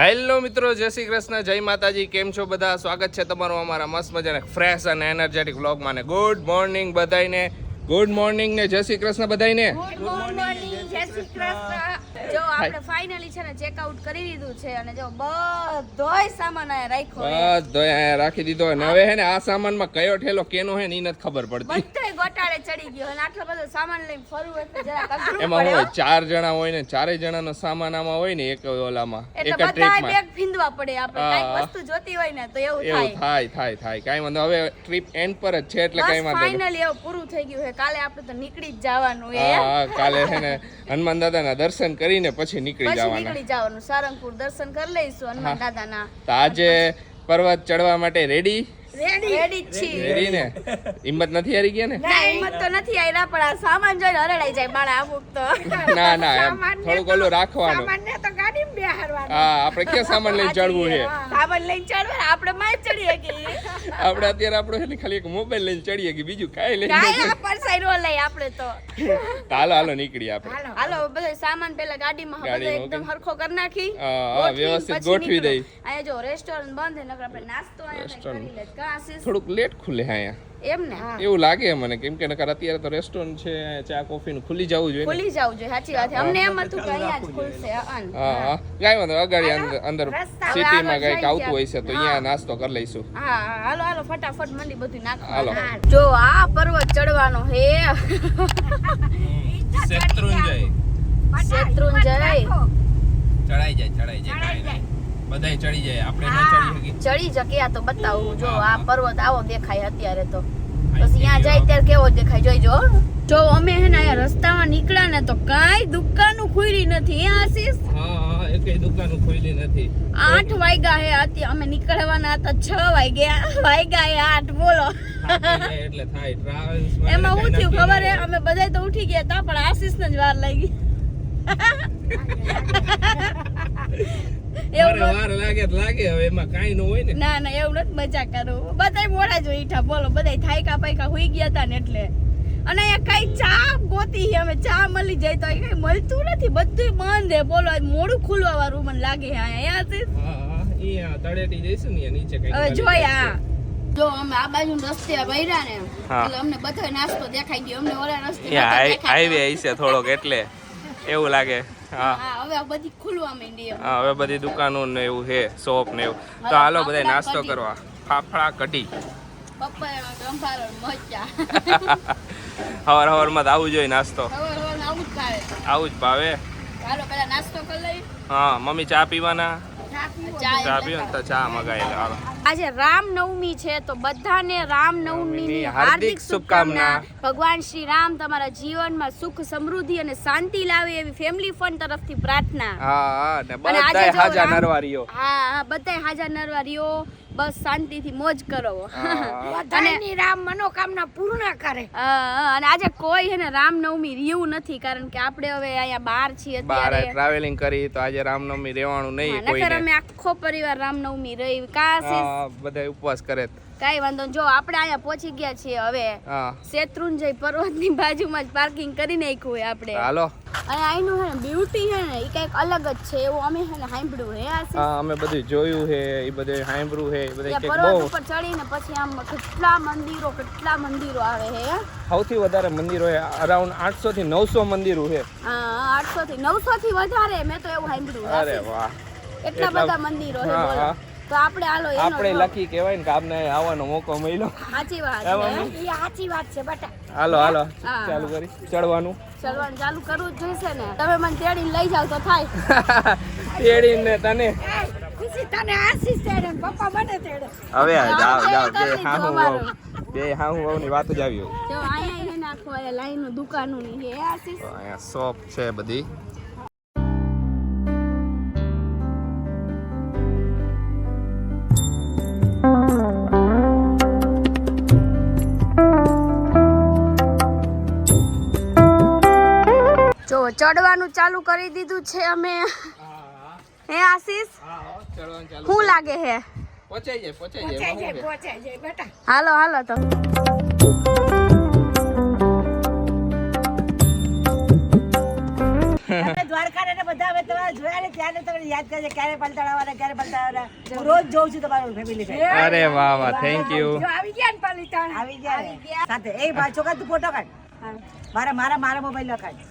Hello મિત્રો, જય શ્રી કૃષ્ણ, જય માતાજી. કેમ છો બધા? સ્વાગત છે તમારું અમારા મસ્ત મજાના ફ્રેશ અને એનર્જેટિક વ્લોગમાં. ને ગુડ મોર્નિંગ બધાઈને, ગુડ મોર્નિંગ ને જય શ્રી કૃષ્ણ બધાઈને. ગુડ મોર્નિંગ, જય શ્રી કૃષ્ણ. જો આપણે ફાઇનલી છે ને ચેકઆઉટ કરી લીધું છે અને જો બધોય સામાન અહીંયા રાખ્યો છે. બધોય અહીંયા રાખી દીધો. અને હવે હે ને આ સામાનમાં કયો ઠેલો કેનો હે ને ઈ નથી ખબર પડતી. બધોય ગોટાળે ચડી ગયો અને આટલો બધો સામાન લઈને ફરવું એટલે જરા અઘરું એમાં પડે. હોય 4 જણા હોય ને 4 જણાનો સામાન આમાં હોય ને એક ઓલામાં એક એટલે જ બધાય ટ્રીપમાં. બેગ ફીંદવા પડે. આપણે કાંઈક વસ્તુ જોતી હોય ને તો એવું એવું થાય. થાય કાંઈ વાંધો. હવે ટ્રીપ એન્ડ પર જ છે એટલે કાંઈ બસ વાંધો નહીં. ફાઇનલી એવું પૂરું થઈ ગયું છે. કાલે આપણે તો નીકળી જ જવાનું છે. હા, કાલે છે ને હનુમાન દાદાના દર્શન કરીને પછી નીકળી પછી જવાના. નીકળી જવાનું. સારંગપુર દર્શન કરી લઈશું હનુમાન દાદાના. તો આજે પર્વત ચડવા માટે રેડી રેડી જ છીએ. રેડી ને? હિંમત નથી હારી ગયા ને? ના, હિંમત તો નથી આયરા, પણ આ સામાન જોઈને હરડાઈ જાય બાળા અમુક તો. ના એમ થોડુંક ઓલું રાખવાનું. સામાનને તો ગાડીમાં બેહારવાનું. હા, આપણે ક્યાં સામાન લઈને ચડવું છે? સામાન લઈને ચડવે, આપણે માં જ ચડીએ કે આપણે અત્યારે આપણો છે ને ખાલી એક મોબાઈલ લઈને ચડીએ કે બીજું કાંઈ લઈને કાંઈ આ પરસાઈ નો લઈ આપણે તો. હાલો નીકળીએ આપણે. હાલો બધો સામાન પેલા ગાડીમાં બધો એકદમ હરખો કરી નાખી. હા, વ્યવસ્થિત ગોઠવી દઈ. અહીંયા જો રેસ્ટોરન્ટ બંધ છે, નકર આપણે નાસ્તો અહીંયા કરી લે. કા આશીષ? થોડુંક લેટ ખુલે અહીંયા એમ ને? એવું લાગે મને, કેમ કે નકર અત્યારે તો રેસ્ટોરન્ટ છે, ચા કોફી નું ખુલી જવું જોઈએ ને. ખુલી જવું જોઈએ. સાચી વાત છે. અમને એમ હતું કે અહીંયા જ ખુલશે. હા કાંઈ વાંધો. અગાડી અંદર સિટીમાં કંઈક આવતું હોય છે તો અહીંયા નાસ્તો કરી લઈશું. હા હાલો ફટાફટ મંડી બધું હાલો. નાખવાનું. જો આ પર્વત ચડવાનો હે શેત્રુંજય શેત્રુંજય. ચડાઈ જાય બધાય ચડી જાય, આપણે ન ચડી શકીએ. ચડી જકે આ તો બતાવું. જો આ પર્વત આવો દેખાય અત્યારે તો. પછી ત્યાં જાય ત્યારે કેવો દેખાય જોઈજો. જો અમે હે ને અહીંયા રસ્તામાં નીકળ્યા ને તો કાંઈ દુકાનો ખુલી નથી. હે આશીષ? હા એકેય દુકાનો ખુલી નથી. 8 વાગ્યા હે. અત્યારે અમે નીકળવાના હતા 6 વાગ્યા હે 8. બોલો એટલે થાય ટ્રાવેલ્સ એમાં શું થયું ખબર હે? અમે બધા તો ઉઠી ગયા હતા પણ આશીષને જ વાર લાગી. એવું વાર લાગે હવે એમાં કાઈ ન હોય ને. ના એવું નથી. મજા કરું. બધાય મોડા જ ઉઠ્યા. બોલો બધાય થાયકા પાયકા હુઈ ગયા હતા ને એટલે. અને અહીંયા કઈ ચા ગોતી છે અમે. ચા મળી જાય તો કઈ મળતું નથી. બધું બંધ હે. બોલો આજ મોડું ખુલવા વાળું મને લાગે છે અહીંયા. હા ઈ તળેટી જઈશું ને નીચે કઈ. હવે જોયા જો અમે આ બાજુ રસ્તે વૈરા ને એટલે અમને બધો નાસ્તો દેખાઈ ગયો. અમને ઓલા રસ્તે હાઈવે છે થોડોક એટલે એવું લાગે. હા હવે આ બધી ખુલવા માંડી. હા, હવે બધી દુકાનો ને એવું છે, શોપ ને એવું. તો હાલો બધા નાસ્તો કરવા. ફાફડા કઢી પપ્પા ગંભારો મજા. હવારમાં આવું જોઈએ નાસ્તો. આવું જ ભાવે. આવું જ ભાવે. હાલો પેલા નાસ્તો કરી લઈ. હા મમ્મી ચા પીવાના? ચા પીવો તો ચા મગાવી લે. હાલો. આજે રામનવમી છે તો બધાને રામનવમીની હાર્દિક શુભકામના. ભગવાન શ્રી રામ તમારા જીવનમાં સુખ સમૃદ્ધિ અને શાંતિ લાવે એવી ફેમિલી ફંડ તરફથી પ્રાર્થના. હા ને બધાય હાજા નરવારીઓ. હા બધાય હાજા નરવારીઓ. બસ શાંતિથી મોજ કરો. બધાની રામ મનોકામના પૂર્ણ કરે. અને આજે કોઈ છે ને રામનવમી રહ્યું નથી કારણ કે આપણે હવે અહીંયા બહાર છીએ બહાર અત્યારે. ટ્રાવેલિંગ કરી તો આજે રામનવમી રહેવાનું નહીં નકર કોઈને. અમે આખો પરિવાર રામનવમી રહી. કાશી બધા ઉપવાસ કરે. કાઈ વાંધો નહીં. જો આપણે અહીંયા પહોંચી ગયા છીએ હવે. હા શેત્રુંજય પર્વતની બાજુમાં જ પાર્કિંગ કરી નાખ્યું હોય આપણે. હાલો. અને અહીંનું હે ને બ્યુટી હે ને એ કંઈક અલગ જ છે એવું અમે હે ને સાંભળ્યું હે. આશીષ? હા અમે બધું જોયું છે, એ બધું સાંભળ્યું છે, એ બધું ત્યાં કે પર્વત બહુ ઉપર ચડીને પછી આમ કેટલા મંદિરો આવે હે. સૌથી વધારે મંદિરો છે. અરાઉન્ડ 800 થી 900 મંદિરો છે. હા 800 થી 900 થી વધારે. મેં તો એવું સાંભળ્યું. અરે વાહ, એટલા બધા મંદિરો છે. હા, બોલો. હા. તો આપણે હાલો એનો આપણે લકી કહેવાય ને કે આપને આવવાનો મોકો મળ્યો. સાચી વાત એમાં છે. એ સાચી વાત છે બેટા. હાલો હા. ચાલુ કરી ચડવાનું. ચલવાનું ચાલુ કરવું જ જોઈશે ને. તમે મને તેડીને લઈ જાવ તો થાય. તેડીને તને ખુશી તને આશીષ તેડે ને પપ્પા મને તેડે. હવે જાવ કરી બે લીધું હા અમારું. હું બે હા હું ની વાત જ આવ્યો. જો અહીંયા હે નાખો અહીંયા લાઈન દુકાનોની હે આશીષ. તો અહીંયા શોપ છે બધી. જો ચડવાનું ચાલુ કરી દીધું છે અમે. હે આશીષ ચડવાનું ચાલુ. શું લાગે હે? પહોંચાઈ જાય પહોંચાઈ જાય બેટા. હાલો તો દ્વારકા આખા ને બધા અમે તમારા જોયા ને ત્યારે તમને યાદ કરે ક્યારે પલટાડવાના ક્યારે પલટાડવાના હું રોજ જોઉં છું તમારું ફેમિલી સાથે અરે વાહ વાહ થેન્ક યુ જો આવી ગયા ને પાલિતાણા. આવી ગયા સાથે એ ભાઈ છોકરા તું ફોટો કાઢ મારા મોબાઈલ નો કાઢ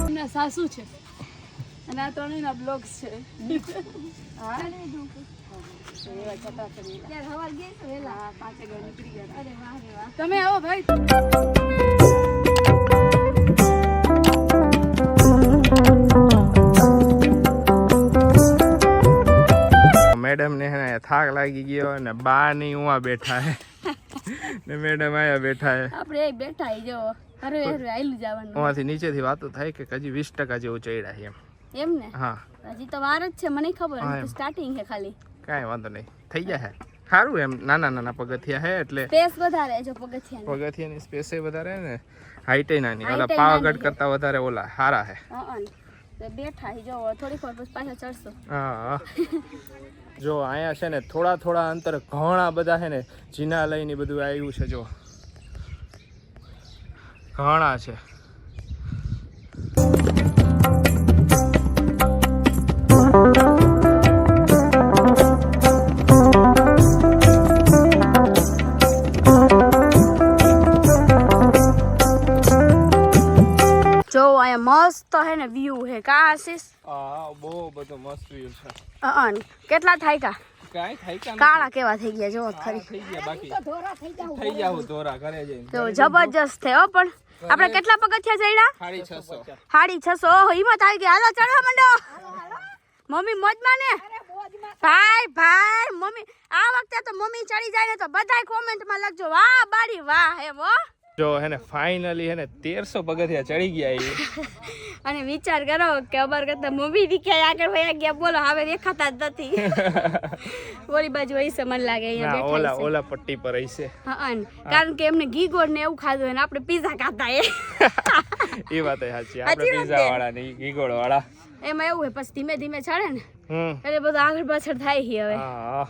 એમના સાસુ છે અને આ ત્રણેયના બ્લોગ્સ છે તમે આવો ભાઈ. મેડમ ને હે ને થાક લાગી ગયો અને બા ની ઉવા બેઠા હે ને મેડમ આયા બેઠા હે. આપણે અહીં બેઠા હી જો હરે હરે આયલું જવાનું ઉવાથી નીચેથી વાતો થાય કે હજી 20% જેવું ચડ્યા છે એમ. એમ ને હા હજી તો વાર જ છે મને ખબર હા, નથી એમ. સ્ટાર્ટિંગ છે ખાલી કાંઈ વાંધો નહીં થઈ જાય સારું એમ નાના પગથિયા હે એટલે સ્પેસ વધારે જો પગથિયાની પગથિયાની સ્પેસ વધારે ને હાઈટે નાની ઓલા હાઈટે પાવાગઢ નાની. કરતા વધારે ઓલા સારા હે. તો બેઠા હી જો થોડીક વાર પછી પાછા ચડશો. હા જો અહીંયા છે ને થોડા અંતર ઘણા બધા છે ને જીનાલય ની બધું આવ્યું છે જો ઘણા છે. જો અહીંયા મસ્ત હે ને વ્યૂ હે કા આશીષ હા બહુ બધો મસ્ત વ્યૂ છે. કેટલા થાય કા કાંઈ થાય કે કાળા કેવા થઈ ગયા જો ખરી થઈ ગયા બાકી થઈ જાવ ધોરા ઘરે જઈને તો જબરજસ્ત છે હો. પણ આપણે કેટલા પગથિયા ચડ્યા? 650. 650. ઓહો હિંમત આવી ગઈ. હાલો ચડવા માંડો. મમ્મી મોજમાં ને ભાઈ મમ્મી આ વખતે તો મમ્મી ચડી જાય ને તો બધાય કોમેન્ટમાં લખજો વાહ બાડી વાહ એમ હો. જો હેને ફાઇનલી હેને 1300 પગથિયા ચડી ગયા એ. અને વિચાર કરો કે અબર કરતા મમ્મી દીખ્યા આગળ વયા ગયા બોલો હવે દેખાતા જ નથી. ઓલી બાજુ હશે મને લાગે અહીંયા ના બેઠા હશે. ઓલા પટ્ટી પર હશે. હા કારણ કે એમને ઘી ગોળ ને એવું ખાધું અને આપણે પીઝા ખાતા એ વાત સાચી આપણે પીઝા વાળા ને ગીગોળ વાળા એમાં એવું હોય પછી ધીમે ધીમે ચડે ને હમ એટલે બધું આગળ પાછળ થાય છે હવે. હા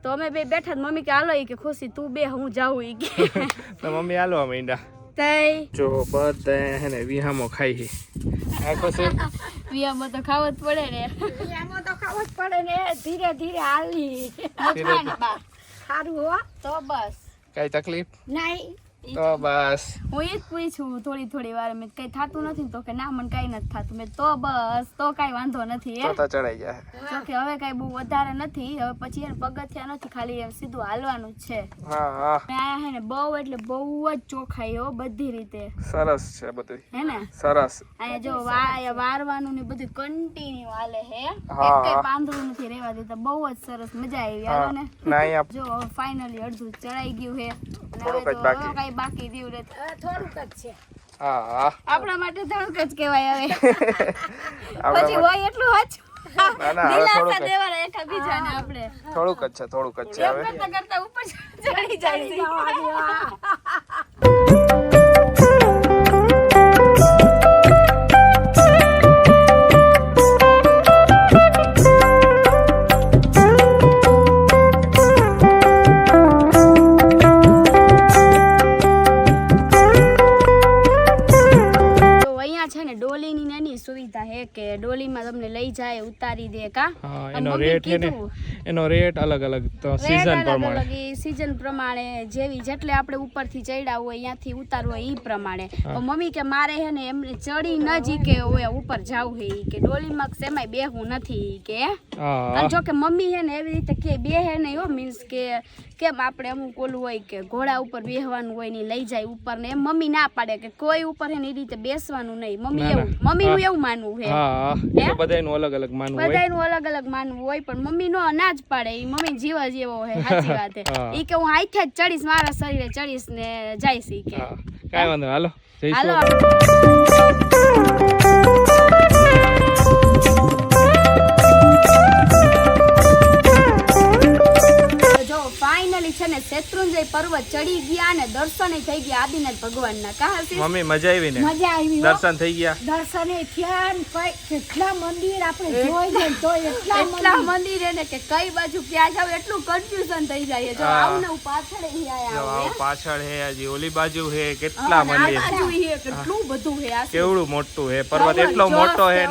તો અમે બે બેઠા જ મમ્મી કે હાલો ઈ કે ખુશી તું બે હું જાઉં ઈ કે તો મમ્મી હાલવા માંડ્યા. તઈ જો બધા હેને વિહામો ખાઈ છે આખો છે વિયામાં તો ખાવો જ પડે ને. એમાં તો ખાવું જ પડે ને ધીરે ધીરે હાલી સારું હો તો બસ કઈ તકલીફ નહીં તો બસ હું એ જ પૂછું થોડી વાર મેં કઈ થતું નથી ને તો કે ના મને કઈ નથી થતું મેં તો બસ તો કઈ વાંધો નથી તો ચડાઈ જાય. જો કે હવે કઈ બહુ વધારે નથી હવે પછી એને પગથિયા નથી ખાલી એમ સીધું હાલવાનું જ છે. હા હા ને આયા હે ને બહુ એટલે બહુ જ ચોખાઈ હો બધી રીતે સરસ છે બધું હે ને. સરસ અહીંયા જો અહીંયા વારવાનું ને બધું કન્ટિન્યુ હાલે હે હા. એકેય પાંદડું નથી રહેવા દેતા બહુ જ સરસ મજા આવી હાલો ને. ના અહીંયા જો ફાઇનલી અડધું ચડાઈ ગયું હે અને થોડુંક હવે જ તો બાકી. કઈ બાકી રહ્યું નથી. થોડુંક જ છે હા હા આપણા માટે થોડુંક જ કહેવાય હવે આપણા પછી હોય એટલું હજ ના, હવે દિલાસા થોડુંક જ. દેવાના એકબીજાને આપણે થોડુંક જ છે એમ હવે કરતા કરતા ઉપર ચડી જાય છે. તો અહીંયા છે ને ડોલીની નાની સુવિધા હે કે ડોલીમાં તમને લઈ જાય ઉતારી દે કા હા તો એનો મમ્મીએ રેટ છે ને કીધું. એનો રેટ અલગ અલગ તો રેટ સીઝન અલગ પ્રમાણે અલગ ઈ સીઝન પ્રમાણે જેવી જેટલે આપણે ઉપરથી ચડ્યા હોય અહીંયાથી ઉતારવું હોય ઈ પ્રમાણે તો મમ્મી કે મારે હે ને એમને ચડી ન જી કે ઓય ઉપર જાવું હે ઈ કે ડોલીમાં સેમાય બેહવું નથી ઈ કે હા અને જો કે મમ્મી હે ને એવી રીતે કે બેહે નહીં હો મીન્સ કે કેમ આપણે અમુક ઓલું હોય કે ઘોડા ઉપર બેહવાનું હોય ને ઈ લઈ જાય ઉપર ને એમ મમ્મી ના પાડે કે કોઈ ઉપર હે ને એ રીતે બેસવાનું નહીં મમ્મી ના, એવું ના. મમ્મીનું હા. એવું માનવું હે હા હે? તો બધાયનું અલગ અલગ માનવું હોય. બધાયનું અલગ અલગ માનવું હોય પણ મમ્મી નો ના જ પાડે ઈ મમ્મી જીવા જેવો હે સાચી વાત હે હા. ઈ કે હું આઈથે જ ચડીશ મારા શરીરે ચડીશ ને જઈશ ઈ કે હા કાંઈ વાંધો નહીં, હાલો હાલો જઈશું. તો જો ફાઇનલી છે ને શેત્રુંજય પર્વત ચડી ગયા અને દર્શને થઈ ગયા આદિનાથ ભગવાનના. કા હસી? મમ્મી મજા આવી ને? મજા આવી હો. દર્શન થઈ ગયા? દર્શને થયા ને કઈ કેટલા મંદિર આપણે જોઈ લે તો એટલા મંદિર હે ને કે કઈ બાજુ ક્યાં જાવ એટલું કન્ફ્યુઝન થઈ જાય. જો આવું ને પાછળ હી આયા પાછળ હે, હજી ઓલી બાજુ હે, કેટલા મંદિર, કેટલું બધું હે. કેવડું મોટું હે, પર્વત એટલો મોટો હે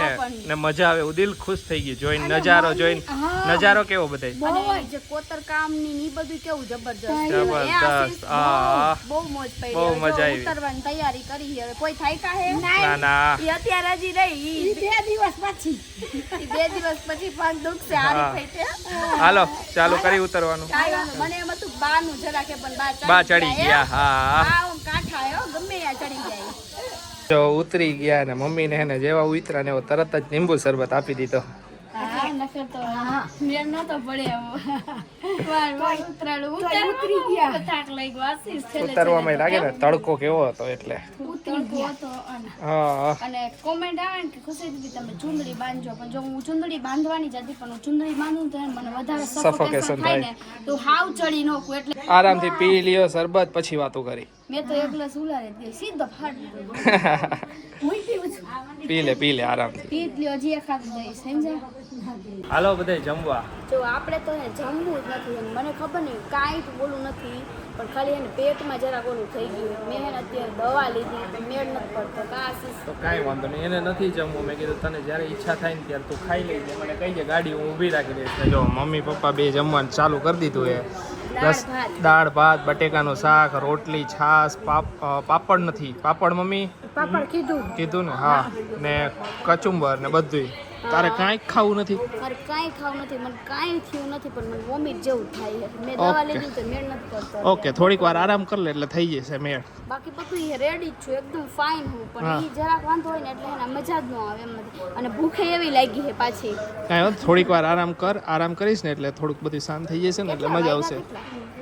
ને મજા આવે, દિલ ખુશ થઈ ગયું જોઈને, નજારો જોઈને. નજારો કેવો બધાય? અને જે કોતરકામ ની ની બધું કેવું જબરજસ્ત. બહુ મોજ પડી. બહુ મજા આવી. ઉતરવાની તૈયારી કરી હવે. કોઈ થાય કા હે? ના ના, ઈ અત્યારે હજી નહીં. 2 દિવસ પછી 2 દિવસ પછી પગ દુખશે. હારી થઈ છે. હાલો ચાલુ કરી ઉતરવાનું. મને એમ હતું બાનું જરા કે પણ બા ચડી ગયા. હા આમ કાઠા હે ગમે ત્યાં ચડી જાય. જો ઉતરી ગયા ને મમ્મી ને એને જેવા ઉતરા ને તરત જ લીંબુ શરબત આપી દીધો. ઉતરવામાં લાગે ને તડકો કેવો હતો એટલે. અને કોમેન્ટ આવે ને કે ખુશી દીદી તમે ચુંદડી બાંધજો, પણ જો હું ચુંદડી બાંધવાની જ હતી પણ હું ચુંદડી બાંધું તો મને વધારે સફોકેશન થાય ને તો હાવ ચડી નોખું એટલે આરામથી પી લ્યો શરબત પછી વાતો કરી. મેં તો એક ગ્લાસ ઉલારે દે સીધો ફાટ હું પીવું છું. પી લે આરામથી પી લ્યો હજી એક હાથ દઈ સમજ્યા. હાલો બધા જમવા. જો આપણે તો ને જમવું જ નથી અને મને ખબર નહીં કાંઈ જ બોલું નથી પણ ખાલી એને પેટમાં જરાક ઓલું થઈ ગયું. મેં એને અત્યારે દવા લીધી તો મેળ નથી પડતો. કાશી તો કાંઈ વાંધો નહીં, એને નથી જમવું. મેં કીધું તને જ્યારે ઈચ્છા થાય ને ત્યારે તું ખાઈ લેજે, મને કહી દે ગાડી હું ઊભી રાખી દઈશ. જો મમ્મી પપ્પા બે જમવાનું ચાલુ કરી દીધું એ. દાળ ભાત, બટેકાનું શાક, રોટલી, છાશ, પાપડ નથી. પાપડ મમ્મી કીધું ને? હા, ને કચુંબર ને બધું. તારે કાંઈ ખાવું નથી? મારે કાંઈ ખાવું નથી, મને કાંઈ થયું નથી પણ મને વોમિટ જેવું થાય છે. મેં દવા લીધી તો મેળ નથી પડતો. ઓકે, થોડીક વાર આરામ કર લે એટલે થઈ જશે મેળ. બાકી બધું રેડી જ છું, એકદમ ફાઇન હું, પણ ઈ જરાક વાંધો હોય ને એટલે એને મજા જ ન આવે એમ નથી. અને ભૂખે એવી લાગી છે પાછી. કાંઈ થોડીક વાર આરામ કર. આરામ કરીશ ને એટલે થોડુંક બધું શાંત થઈ જશે ને એટલે મજા આવશે.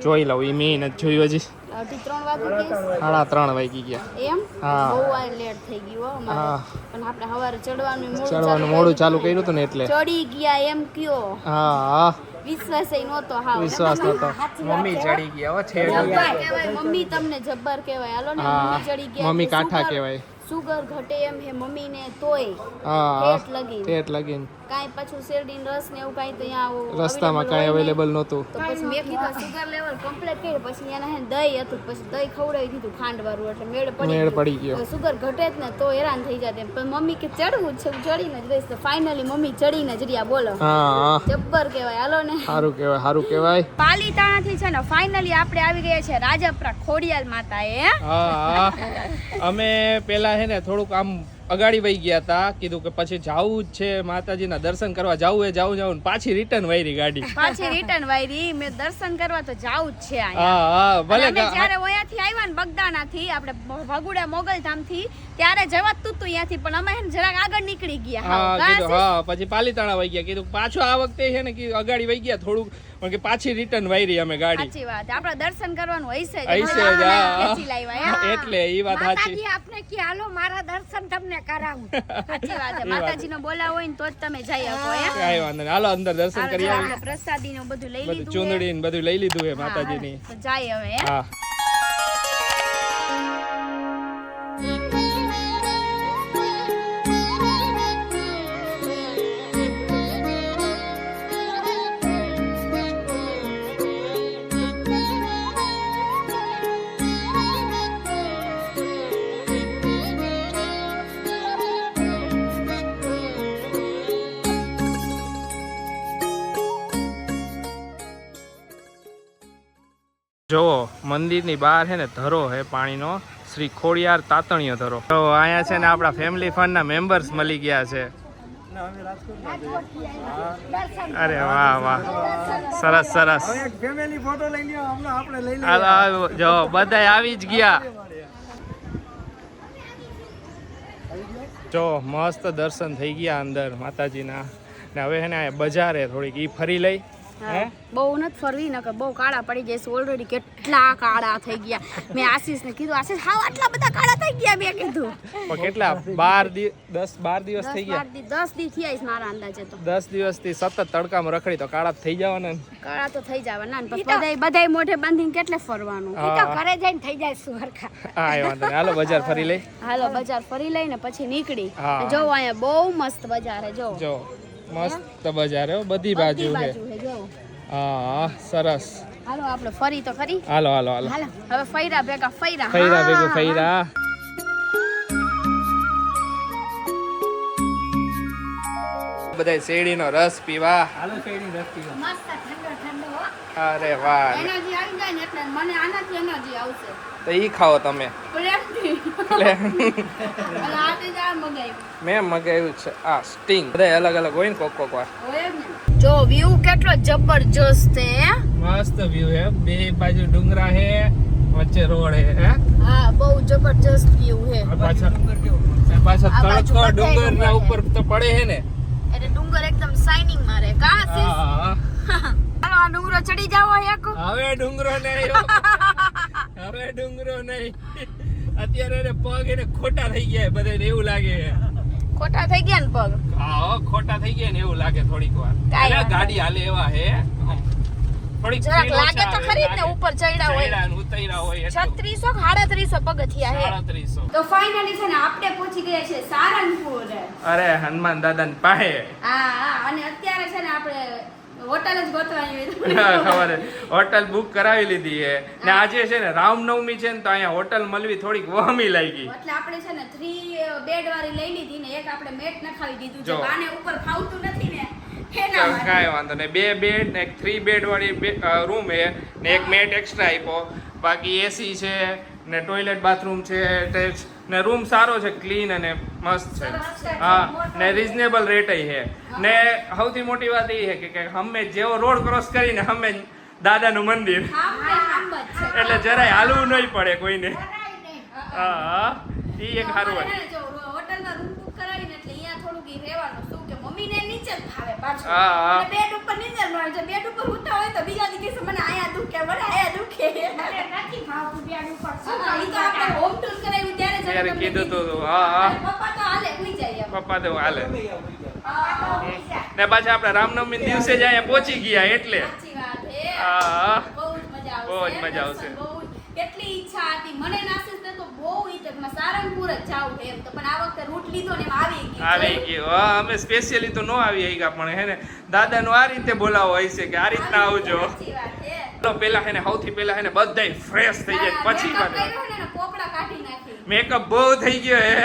જોઈ લઉં, એ મેં નથી જોયું હજી. 3 વાગી ગયા. 3:30 વાગી ગયા. એમ? હા, બહુ આ લેટ થઈ ગયું હો અમારે. પણ આપણે સવારે ચડવાનું મોડું ચાલુ કર્યું હતું ને એટલે ચડી ગયા એમ કયો. હા, વિશ્વાસ નહોતો. હા, વિશ્વાસ નતો. મમ્મી ચડી ગયા હો, છે જબ્બર કહેવાય. મમ્મી તમને જબ્બર કહેવાય. હાલો ને, મમ્મી ચડી ગયા. મમ્મી કાઠા કહેવાય. સુગર ઘટે એમ હે મમ્મી ને તોય પેટ લગીન કાંઈ પાછું શેરડીન રસ ને એવું કાંઈ તો અહીંયા રસ્તામાં કાંઈ અવેલેબલ નહોતું. તો પછી મેં કીધું સુગર લેવલ કમ્પ્લીટ કરી. પછી એના હે દહીં હતું, પછી દહીં ખવડાવી દીધું ખાંડ વાળું એટલે મેળ પડી ગયો. સુગર ઘટે જ ને તો હેરાન થઈ જાય એમ. પણ મમ્મી કે ચડવું છે, ચડીને જ રહીશ. તો ફાઇનલી મમ્મી ચડીને જ રહ્યા. બોલો, જબ્બર કહેવાય. હાલો ને, સારું કહેવાય. પાલીતાણાથી છે ને ફાઇનલી આપણે આવી ગયા છે રાજપરા ખોડિયાલ માતાએ. હા, અમે પેલા હે ને થોડુંક આમ અગાડી વહી ગયા હતા. કીધું કે પછી જાવું જ છે માતાજીના દર્શન કરવા, જાવું પાછી રિટર્ન વાયરી ગાડી. મેં દર્શન કરવા તો જાવું જ છે. હા, ભલે જ્યારે ઓયાથી આવ્યા ને બગદાણાથી આપણે ભગુડા મોગલધામથી ત્યારે જવાતું હતું ત્યાંથી, પણ અમે જરાક આગળ નીકળી ગયા. હા, પછી પાલીતાણા વહી ગયા. કીધું પાછું આ વખતે છે ને કે અગાડી વહી ગયા થોડુંક, પણ કે પાછી રિટર્ન વાયરી અમે ગાડી. સાચી વાત, આપણે દર્શન કરવાનું હશે એટલે ઈ વાત સાચી. આપને કે હાલો મારા દર્શન તમને કરાવું. સાચી વાત છે. માતાજીનો બોલાવો હોય ને તો જ તમે જઈ શકો. કાંઈ વાંધો નહીં, હાલો અંદર દર્શન કરી આવીએ. પ્રસાદી ને બધું લઈ લીધું, ચુંદડી ને બધું લઈ લીધું હે માતાજીની. તો જાય હવે. હા, જો મંદિરની બહાર છે ને ધરો હે પાણીનો, શ્રી ખોડિયાર તાતણીયો ધરો. તો અહીંયા છે ને આપણા ફેમિલી ફંડના મેમ્બર્સ મળી ગયા છે. અરે વાહ, સરસ. જો બધા આવી જ ગયા. જો મસ્ત દર્શન થઈ ગયા અંદર માતાજીના. ને હવે છે ને બજારે થોડીક ઈ ફરી લઈ હે બહુ નથી ફરવી નકર બહુ કાળા પડી જશે ઓલરેડી કેટલા કાળા થઈ ગયા મેં આશીષને કીધું આશીષ હાવ આટલા બધા કાળા થઈ ગયા મેં કીધું પણ કેટલા 10-12 દિવસ થઈ ગયા 10 દી થયા છે મારા અંદાજે તો 10 દિવસથી સતત તડકામાં રખડી તો કાળા થઈ જવાના ને કાળા તો થઈ જવાના ને પછી બધાય મોઢે બાંધીને કેટલે ફરવાનું ઈ તો ઘરે જઈને થઈ જાય સુરખા. હા એ વાંધો નહીં હાલો બજાર ફરી લઈ હાલો બજાર ફરી લઈને પછી નીકળી હા. જો અહીંયા બહુ મસ્ત બજાર હે જો જો મસ્ત બજાર હે બધી બાજુ હે હે જો હા સરસ હાલો આપણે ફરી તો ખરી હાલો હાલો હાલો હાલો હવે ફૈરા ભેગા ફૈરા ફૈરા ભેગું ફૈરા બધા શેરડીનો રસ પીવા હાલો શેરડીનો રસ પીવા મસ્ત ઠંડો ઠંડો હો. અરે વાહ એનર્જી આવી જાય ને એટલે મને આનાથી એનર્જી આવશે તો ઈ ખાઓ તમે પ્રેમથી એટલે અને આતે જ આ મગાવ્યું મેં મગાવ્યું છે આ સ્ટિંગ બધા અલગ અલગ હોય ને કોક વાર હોય જ ને જો વ્યૂ કેટલો જબરજસ્ત છે મસ્ત વ્યૂ હે બે બાજુ ડુંગરા હે વચ્ચે રોડ હે હા બહુ જબરજસ્ત વ્યૂ છે પાછા આ બાજુ તડકો બધાય ડુંગર ના ડુંગર ઉપર તો પડે હે ને એટલે ડુંગર એકદમ શાઇનિંગ મારે કા સીસ હા હાલો આ ડુંગરો ચડી જાવો એક હવે ડુંગરો નહીં હો. હવે ડુંગરો નહીં અત્યારે એને પગ એને ખોટા થઈ ગયા બધાને એવું લાગે ખોટા થઈ ગયા ને પગ હા ખોટા થઈ ગયા ને એવું લાગે થોડીક વાર કાંઈ એટલે વાંધો ગાડી હાલે એવા હે થોડીક જરાક speed લાગે ઓછા તો આવે, ખરી જ ને લાગે. ઉપર ચડ્યા હોય ચડ્યા ને ઉતર્યા હોય એટલું. 3600 3700 પગથિયા હે 3700. તો ફાઇનલી છે ને આપણે પહોંચી ગયા છે સારંગપુર અરે હનુમાન દાદા ની પાસે હા હા અને અત્યારે છે ને આપણે હોટલ જ ગોતવાની ખબર હે. હોટલ બુક કરાવી લીધી છે ને આજે છે ને રામનવમી છે ને તો અહીંયા હોટલ મળવી થોડીક વહમી લાગી એટલે આપણે છે ને 3 બેડ વાળી લઈ લીધી ને એક આપણે મેટ નખાવી દીધું જો. જે બાને ઉપર ફાવતું નથી ને એના માટે કાંઈ વાંધો નહીં 2 બેડ ને એક 3 બેડ વાળી રૂમ છે ને એક મેટ એક્સ્ટ્રા આપ્યો બાકી એસી છે ને ટોયલેટ બાથરૂમ છે એટેચ ને રૂમ સારો છે ક્લીન અને મસ્ત છે હા ને રિઝનેબલ રેટ છે ને સૌથી મોટી વાત એ છે કે હમે જેવો રોડ ક્રોસ કરીને હમે દાદાનું મંદિર આમ જ છે એટલે જરાય હાલવું નહીં પડે કોઈને હા એ એક સારું હોય જો હોટલમાં રૂમ બુક કરાવીને એટલે અહીંયા થોડુંક ઈ રહેવાનું શું કે મમ્મીને નીચે જ ફાવે પાછું હા, હા. એટલે બેડ ઉપર નીચે જ મળે જો બેડ ઉપર હુતા હોય તો બીજા દિવસે મને આયા દુખે મને આયા દુખે મને નથી ભાવતું બેડ ઉપર હા, ઈ તો આપણે હોમ ટૂર કરાવ્યું ત્યારે જ ત્યારે તમને કીધું કીધું. તું હા હા અને પપ્પા તો હાલે હુઈ જાય એમ. પપ્પા તો હાલે હા, ને પાછા આપણે રામનવમી ના દિવસે જ અહીંયા પહોંચી ગયા એટલે સાચી વાત છે. હા. બહુ જ મજા આવશે. બહુ જ મજા આવશે. બહુ જ. કેટલી ઈચ્છા હતી મને નાસીસને તો બહુ ઈચ્છા સારંગપુર જ જાવું એમ તો પણ આ વખતે રૂટ લીધો ને એમ આવી ગયું આવી ગયું હા અમે સ્પેશિયલી તો નો આવી ગયા પણ હે ને દાદાનું આ રીતે બોલાવો હોય છે કે આ રીતના આવજો સાચી વાત છે. તો પેલા હે ને સૌથી પેલા હે ને બધાય ફ્રેશ થઈ જાય પછી makeup પાછું કર્યો ને એના પોપડા કાઢી નાખી મેકઅપ બહુ થઈ ગયો હે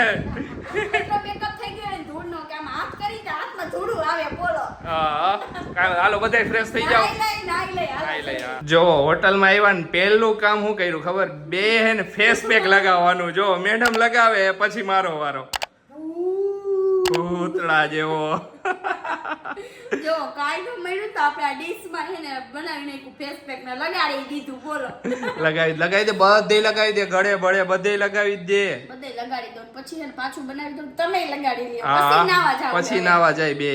એટલો મેકઅપ થઈ ગયો ને ધૂળનો કે આમ હાથ કરી તો હાથમાં ધૂળું આવે બોલો હા કાંઈ હાલો બધાય ફ્રેશ થઈ જાઓ નાઈ લઈ ખાઈ લઈ હા. જો હોટલમાં આવ્યા ને પહેલું કામ શું કર્યું ખબર બે હે ને ફેસ પેક લગાવવાનું જો મેડમ લગાવે પછી મારો વારો ભૂતળા જેવો જો કાઈ તો મળ્યું તો આપણે આ ડીશમાં છે ને બનાવી નાખ્યું ફેસ પેક ને લગાડી દીધું બોલો લગાવી દે બધે લગાવી દે ગળે બળે બધે લગાવી જ દે બધે લગાડી દો પછી છે ને પાછું બનાવી દો તમે લગાડી લ્યો હા, પછી નાવા જાવ પછી નાવા જાય બે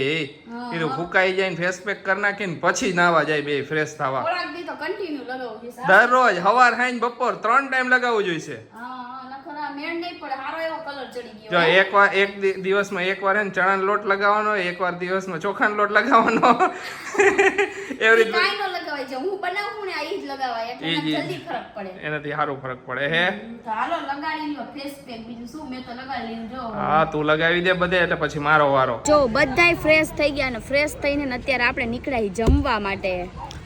હા. કીધું ફૂકાઈ જાય ને ફેસ પેક કરી નાખીને પછી નાવા જાય બે ફ્રેશ થવા થોડાક દી તો કન્ટિન્યુ લગાવવું છે સાહેબ. દરરોજ હવાર હાઈન બપોર 3 ટાઈમ લગાવવું જોઈશે હા નખરા મેળ નહીં પડે હારો એવો કલર ચડી જો ગયો એક વાર દિવસમાં એક વાર હે ને ચણાનો લોટ લગાવવાનો એક વાર દિવસમાં ચોખાનો લોટ લગાવવાનો એવી રીતે કાઈ નો લગાવાય છે હું બનાવું ને આ ઈ જ લગાવાય એટલે ઈ જ, મને ઈ જ. જલ્દી ફરક પડે એનાથી સારું ફરક પડે હે તો હાલો લગાડી લ્યો ફેસ પેક બીજું શું મેં તો લગાડી લીધું જો હા તું લગાવી દે બધે એટલે પછી મારો વારો જો બધાય ફ્રેશ થઈ ગયા ને ફ્રેશ થઈને અત્યારે આપણે નીકળ્યા જમવા માટે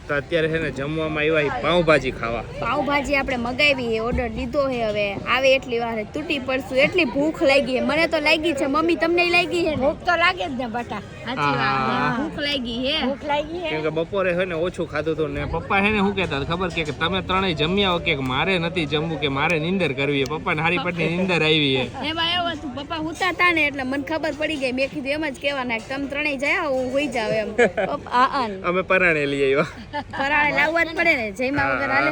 તો અત્યારે છે ને જમવામાં આવ્યા પાઉંભાજી ખાવા પાવભાજી આપણે મગાવી છે ઓર્ડર લીધો છે હવે આવે એટલી વાર તૂટી પડશું એટલી ભૂખ લાગી છે મને તો લાગી છે મમ્મી તમને લાગી છે ને ભૂખ તો લાગે જ ને બટા સાચી વાત છે હા. ભૂખ લાગી છે ભૂખ લાગી હે કેમ કે બપોરે છે ને ઓછું ખાધું હતું ને પપ્પા છે ને શું કહેતા હતા ખબર કે તમે ત્રણેય જમ્યા હો કે મારે નથી જમવું કે મારે નીંદર કરવી છે પપ્પાને હારી પટની નીંદર આવી છે એમાં એવું હતું પપ્પા હુતા હતા ને એટલે મને ખબર પડી ગઈ મેં કીધું એમ જ કહેવાના કે તમે ત્રણેય જાય હું હોઈ જાવ એમ પપ્પા અમે પરાણે લઈ આવ્યા ફરાળે લાવવા જ પડે ને જઈમાં વગર હાલે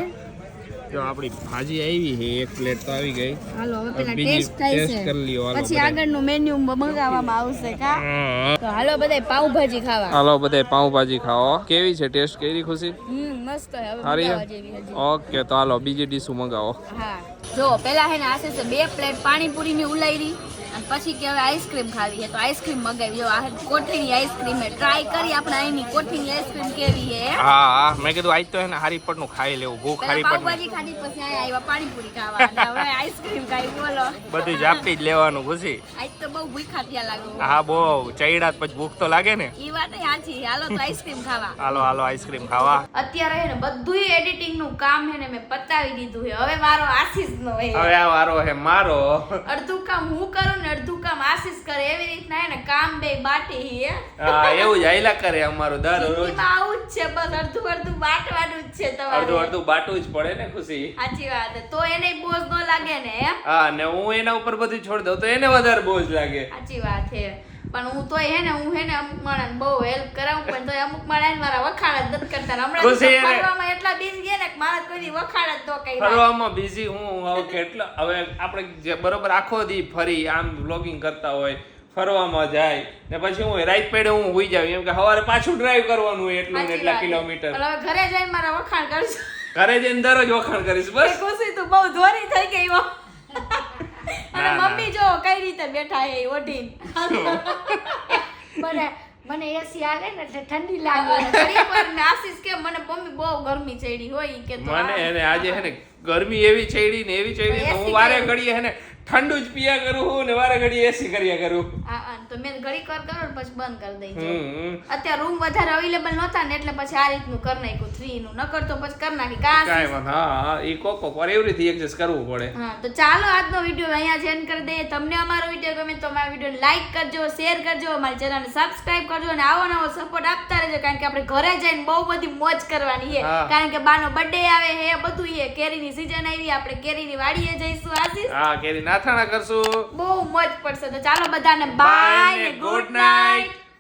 જો આપણી ભાજી આવી છે, એક પ્લેટ તો આવી ગઈ. હાલો હવે પેલા બીજી ટેસ્ટ થાય ટેસ્ટ છે કરી લ્યો. હાલો પછી બધાય. આગળનું મેન્યુ મંગાવવામાં આવશે કા હા. તો હાલો બધાય પાવભાજી ખાવા હાલો બધાય પાઉંભાજી ખાઓ. કેવી છે ટેસ્ટ? કેવી ખુશી? મસ્ત હે હવે સારી મંગાવવા છે? જેવી હજી ઓકે તો હાલો બીજી ડીશ મંગાવો. હા જો પેલા હે ને આશે 2 પ્લેટ પાણીપુરી ની ઉલાયરી અને પછી કે હવે આઈસ્ક્રીમ ખાવી છે તો આઈસ્ક્રીમ મગાવી. જો આ કોઠીની આઈસ્ક્રીમ હે, ટ્રાય કરી આપણે અહીંની કોઠીની આઈસ્ક્રીમ કેવી હે. હા હા મેં કીધું આજ તો હે ને હારી પટનું ખાઈ લેવું. ભૂખ પેલા હારી પટનું પાવભાજી ખાધી પછી અહીંયા આવ્યા પાણીપુરી ખાવા અને હવે આઈસ્ક્રીમ ખાઈ બોલો. બધું જાપટી જ લેવાનું ખુશી. આજ તો બહુ ભૂખા થયા લાગો. હા બહુ ચૈડા પછી ભૂખ તો લાગે ને. ઈ વાત સાચી. હાલો તો આઈસ્ક્રીમ ખાવા. હાલો હાલો આઈસ્ક્રીમ ખાવા. અત્યારે હે ને બધું એડિટિંગ નું કામ હે ને મેં પતાવી દીધું છે. હવે મારો આશીષ નો હે. હવે આ વારો હે મારો. અડધું કામ હું કરું ને અડધું કામ આશીષ કરે એવી રીતના હે ને કામ બે બાટી હે. હા એવું જ હાઈલા કરે અમારું દરરોજ. જિંદગીમાં આવું જ છે બસ અડધું અડધું બાટવાનું જ છે તમારે. અડધું અડધું બાટવું જ પડે ને ખુશી. સાચી વાત છે. તો એને બોજ ન લાગે ને હે. હા ને હું એના ઉપર બધું છોડી દઉં તો એને વધારે બોજ લાગે. સાચી વાત છે. પણ હું તોય હે ને અમુક માણસ બહુ હેલ્પ કરાવું પણ તોય અમુક માણસ મારા વખાણ જ નથી કરતા. હમણાં ખુશી એને- ફરવામાં એટલા બિઝી ગયા ને કે મારા કોઈ વખાણ જ ન કર્યા. ફરવામાં બિઝી હું હવે કેટલા હવે આપણે જે બરોબર આખો દી ફરી આમ વ્લોગિંગ કરતા હોય ફરવામાં જાય ને પછી હું રાઈટ પેડે હું હુઈ જાવ એમ કે સવારે પાછું ડ્રાઈવ કરવાનું હોય એટલું ને સાચી એટલા વાત છે. કિલોમીટર. પણ હવે ઘરે જઈને મારા વખાણ કરશું. ઘરે જઈને દરરોજ વખાણ કરીશ બસ. એ ખુશી તું બહુ ધોરી થઈ ગઈ હો. અને ના, ના. મમ્મી જો કઈ રીતે બેઠા હે ઓઢીને. મને એસી હાલે ને એટલે ઠંડી લાગે. ઘડી પર ને આશીષ કે મને મમ્મી બહુ ગરમી ચડી હોય ઈ કે તો મને એને આજે હે ને ગરમી એવી ચડી ને એવી ચડી ને હું એસી વારે કરી. ઘડીએ હે ને ઠંડુ જ પીયા કરું હું ને વારે ઘડીએ એસી કર્યા કરું. તો મેં ઘડી કર કરો ને પછી બંધ કરી દઈ. હમ અત્યારે રૂમ વધારે અવેલેબલ નહોતા ને એટલે પછી આ રીતનું કરી નાખ્યું 3 નું. નકર તો પછી કરી નાખી કા કાંઈ વાંધો હા ઈ કોક વાર એવી રીતે એડજસ્ટ કરવું પડે. હા તો ચાલો આજનો વિડીયો અહીંયા જ એન્ડ કરી દઈએ. તમને અમારો વિડીયો ગમે તો અમારા વિડીયોને લાઈક કરજો, શેર કરજો, અમારી ચેનલને સબસ્ક્રાઇબ કરજો અને આવો નવો સપોર્ટ આપતા રહેજો કારણ કે આપણે ઘરે જઈને બહુ બધી મોજ કરવાની છે. હા. કારણ કે બાનો બર્થડે આવે છે બધું છે. કેરીની સીઝન આવી આપણે કેરીની વાડીએ જઈશું આશીષ. હા કેરી નાથાણા કરશું. બહુ મોજ પડશે. તો ચાલો બધાને બાય ને ગુડ નાઇટ.